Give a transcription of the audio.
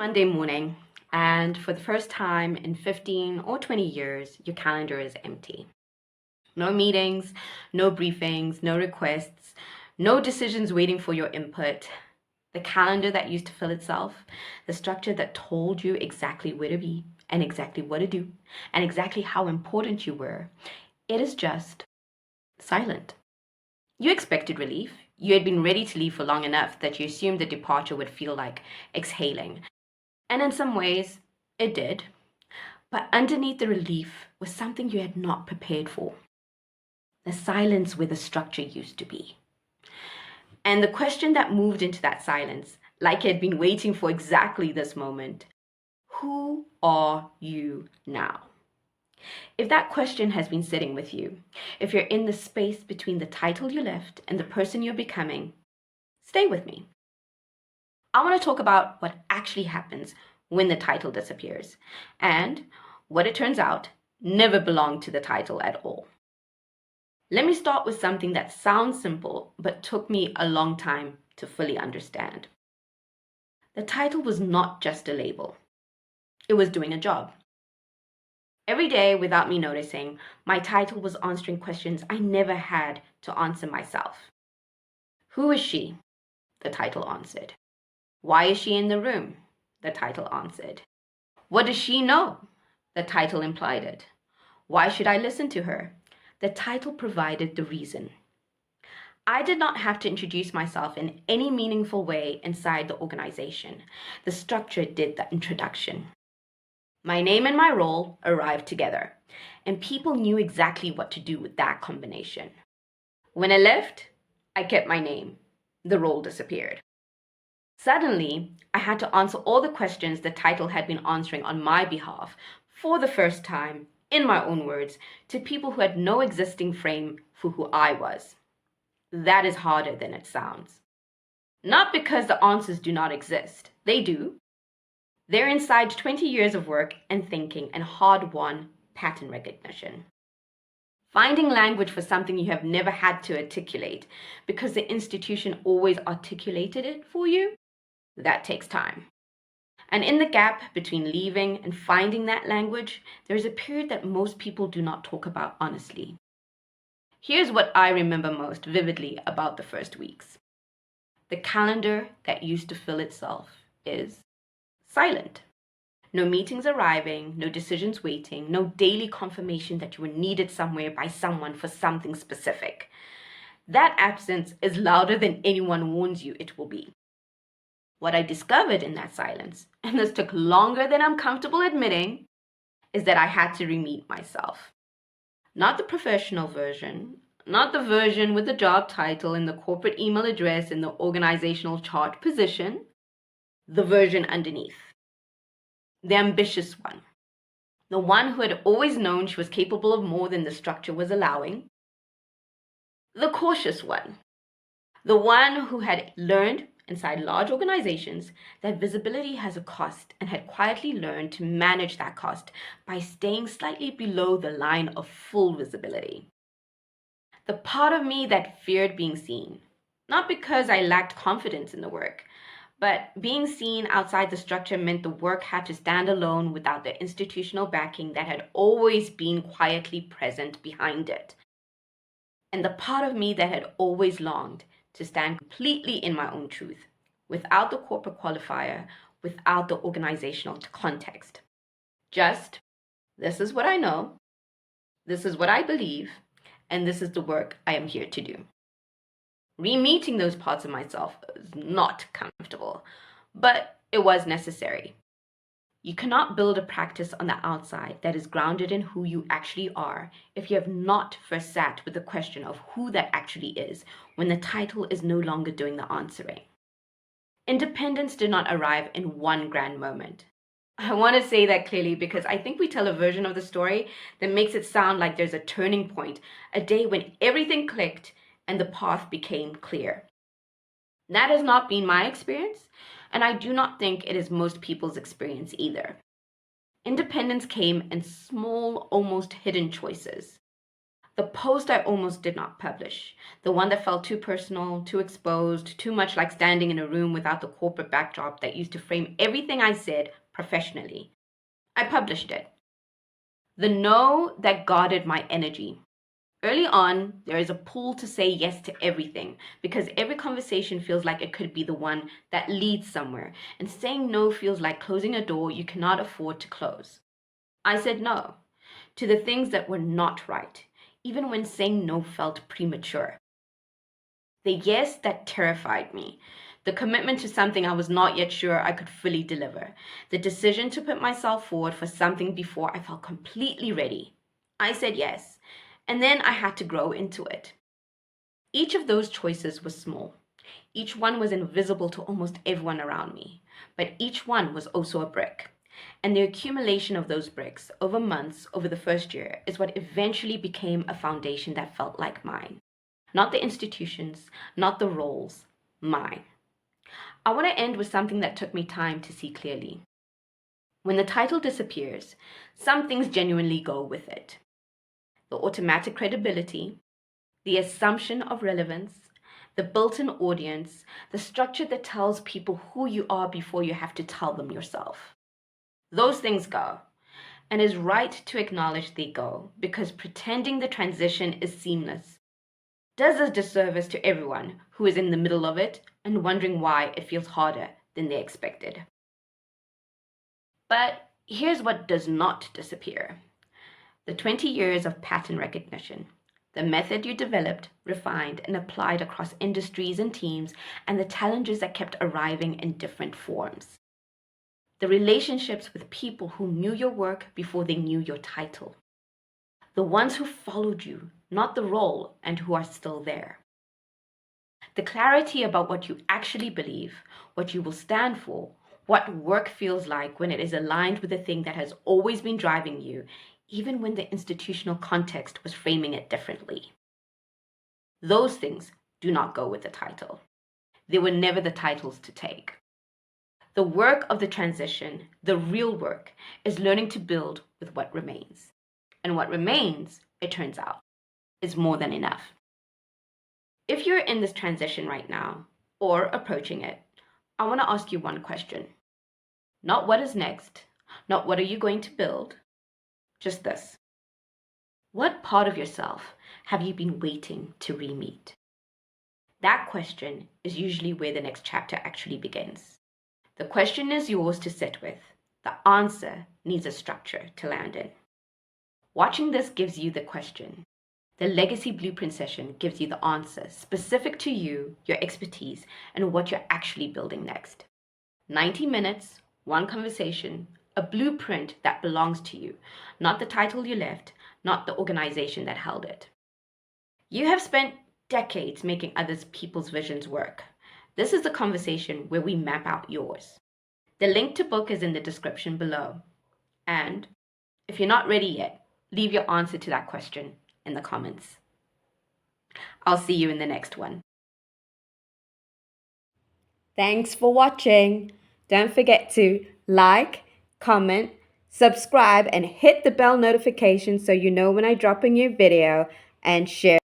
Monday morning, and for the first time in 15 or 20 years, your calendar is empty. No meetings, no briefings, no requests, no decisions waiting for your input. The calendar that used to fill itself, the structure that told you exactly where to be and exactly what to do and exactly how important you were, it is just silent. You expected relief. You had been ready to leave for long enough that you assumed the departure would feel like exhaling. And in some ways, it did. But underneath the relief was something you had not prepared for. The silence where the structure used to be. And the question that moved into that silence, like it had been waiting for exactly this moment, who are you now? If that question has been sitting with you, if you're in the space between the title you left and the person you're becoming, stay with me. I want to talk about what actually happens when the title disappears and what it turns out never belonged to the title at all. Let me start with something that sounds simple but took me a long time to fully understand. The title was not just a label. It was doing a job. Every day, without me noticing, my title was answering questions I never had to answer myself. Who is she? The title answered. Why is she in the room? The title answered. What does she know? The title implied it. Why should I listen to her? The title provided the reason. I did not have to introduce myself in any meaningful way inside the organization. The structure did the introduction. My name and my role arrived together, and people knew exactly what to do with that combination. When I left, I kept my name. The role disappeared. Suddenly, I had to answer all the questions the title had been answering on my behalf for the first time, in my own words, to people who had no existing frame for who I was. That is harder than it sounds. Not because the answers do not exist. They do. They're inside 20 years of work and thinking and hard-won pattern recognition. Finding language for something you have never had to articulate because the institution always articulated it for you, that takes time. And in the gap between leaving and finding that language, there is a period that most people do not talk about honestly. Here's what I remember most vividly about the first weeks. The calendar that used to fill itself is silent. No meetings arriving, no decisions waiting, no daily confirmation that you were needed somewhere by someone for something specific. That absence is louder than anyone warns you it will be. What I discovered in that silence, and this took longer than I'm comfortable admitting, is that I had to re-meet myself. Not the professional version, not the version with the job title and the corporate email address and the organizational chart position, the version underneath. The ambitious one. The one who had always known she was capable of more than the structure was allowing. The cautious one. The one who had learned inside large organizations that visibility has a cost and had quietly learned to manage that cost by staying slightly below the line of full visibility. The part of me that feared being seen, not because I lacked confidence in the work, but being seen outside the structure meant the work had to stand alone without the institutional backing that had always been quietly present behind it. And the part of me that had always longed to stand completely in my own truth, without the corporate qualifier, without the organizational context. Just, this is what I know, this is what I believe, and this is the work I am here to do. Re-meeting those parts of myself was not comfortable, but it was necessary. You cannot build a practice on the outside that is grounded in who you actually are if you have not first sat with the question of who that actually is when the title is no longer doing the answering. Independence did not arrive in one grand moment. I want to say that clearly because I think we tell a version of the story that makes it sound like there's a turning point, a day when everything clicked and the path became clear. That has not been my experience, and I do not think it is most people's experience either. Independence came in small, almost hidden choices. The post I almost did not publish, the one that felt too personal, too exposed, too much like standing in a room without the corporate backdrop that used to frame everything I said professionally. I published it. The no that guarded my energy. Early on, there is a pull to say yes to everything because every conversation feels like it could be the one that leads somewhere, and saying no feels like closing a door you cannot afford to close. I said no to the things that were not right, even when saying no felt premature. The yes that terrified me, the commitment to something I was not yet sure I could fully deliver, the decision to put myself forward for something before I felt completely ready. I said yes, and then I had to grow into it. Each of those choices was small. Each one was invisible to almost everyone around me, but each one was also a brick. And the accumulation of those bricks over months, over the first year, is what eventually became a foundation that felt like mine. Not the institutions, not the roles, mine. I want to end with something that took me time to see clearly. When the title disappears, some things genuinely go with it. The automatic credibility, the assumption of relevance, the built-in audience, the structure that tells people who you are before you have to tell them yourself. Those things go, and it's right to acknowledge they go, because pretending the transition is seamless does a disservice to everyone who is in the middle of it and wondering why it feels harder than they expected. But here's what does not disappear: the 20 years of pattern recognition, the method you developed, refined, and applied across industries and teams, and the challenges that kept arriving in different forms. The relationships with people who knew your work before they knew your title. The ones who followed you, not the role, and who are still there. The clarity about what you actually believe, what you will stand for, what work feels like when it is aligned with the thing that has always been driving you, even when the institutional context was framing it differently. Those things do not go with the title. They were never the titles to take. The work of the transition, the real work, is learning to build with what remains. And what remains, it turns out, is more than enough. If you're in this transition right now, or approaching it, I want to ask you one question. Not what is next, not what are you going to build, just this. What part of yourself have you been waiting to re-meet? That question is usually where the next chapter actually begins. The question is yours to sit with. The answer needs a structure to land in. Watching this gives you the question. The Legacy Blueprint session gives you the answer specific to you, your expertise, and what you're actually building next. 90 minutes, one conversation, a blueprint that belongs to you, not the title you left, not the organization that held it. You have spent decades making other people's visions work. This is the conversation where we map out yours. The link to book is in the description below. And if you're not ready yet, leave your answer to that question in the comments. I'll see you in the next one. Thanks for watching. Don't forget to like, comment, subscribe, and hit the bell notification so you know when I drop a new video, and share.